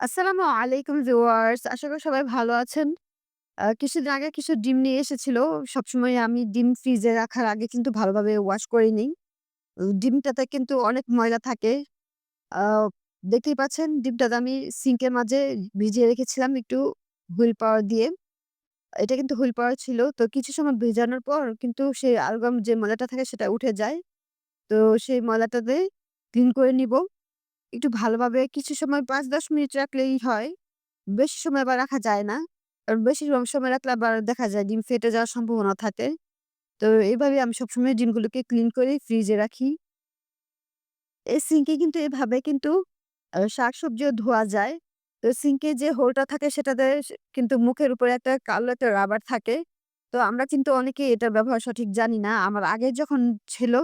আসসালামু আলাইকুম ভিউয়ার্স। আশা করি সবাই ভালো আছেন। কিছুদিন আগে কিছু ডিম নিয়ে এসেছিল। সবসময় আমি ডিম ফ্রিজে রাখার আগে কিন্তু ভালোভাবে ওয়াশ করে নিই। ডিমটাতে কিন্তু অনেক ময়লা থাকে। আ দেখতেই পাচ্ছেন ডিমটাতে আমি সিঙ্কের মাঝে ভিজিয়ে রেখেছিলাম একটু হুইল পাওয়ার দিয়ে। এটা কিন্তু হুইল পাওয়ার ছিল। তো কিছু সময় ভেজানোর পর কিন্তু সেই আলগাম যে ময়লাটা থাকে সেটা উঠে যায়। তো সেই ময়লাটাতে ক্লিন করে নিব। একটু ভালোভাবে কিছু সময় ৫-১০ মিনিট রাখলেই হয়। বেশি সময় আবার রাখা যায় না। কারণ বেশি সময় রাখলে আবার দেখা যায় ডিম ফেটে যাওয়ার সম্ভাবনা থাকে। তো এভাবে আমি সবসময় ডিমগুলোকে ক্লিন করে ফ্রিজে রাখি। এই সিঙ্কে কিন্তু এভাবে কিন্তু শাকসবজিও ধোয়া যায়। তো সিঙ্কে যে হোলটা থাকে সেটাতে কিন্তু মুখের উপরে একটা কালো একটা রাবার থাকে। তো আমরা কিন্তু অনেকেই এটার ব্যবহার সঠিক জানি না। আমার আগে যখন ছিল,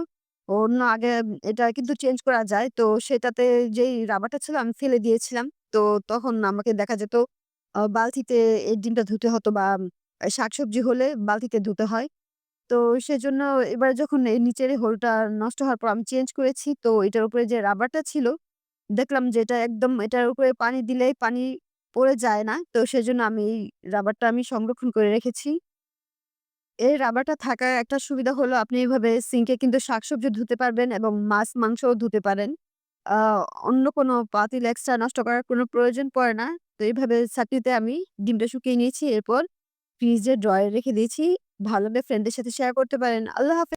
অন্য আগে এটা কিন্তু চেঞ্জ করা যায়। তো সেটাতে যেই রাবারটা ছিল আমি ফেলে দিয়েছিলাম। তো তখন আমাকে দেখা যেত বালতিতে এই ডিমটা ধুতে হতো বা শাকসবজি হলে বালতিতে ধুতে হয়। তো সেজন্য এবার যখন এই নিচের এই হোলটা নষ্ট হওয়ার পর আমি চেঞ্জ করেছি। তো এটার উপরে যে রাবারটা ছিল, দেখলাম যে এটা একদম এটার উপরে পানি দিলেই পানি পড়ে যায় না। তো সেজন্য আমি এই রাবারটা আমি সংরক্ষণ করে রেখেছি। এই রাবারটা থাকার একটা সুবিধা হলো আপনি এভাবে সিঙ্কে কিন্তু শাকসবজি ধুতে পারবেন এবং মাছ-মাংসও ধুতে পারেন। আ অন্য কোনো পাতিল এক্সট্রা নষ্ট করার কোনো প্রয়োজন পড়ে না। তো এইভাবে ছাঁকনিতে আমি ডিমটা শুকিয়ে নিয়েছি। এরপর ফ্রিজের ড্রয়ারে রেখে দিয়েছি। ভালো লাগলে ফ্রেন্ডদের সাথে শেয়ার করতে পারেন। আল্লাহ হাফেজ।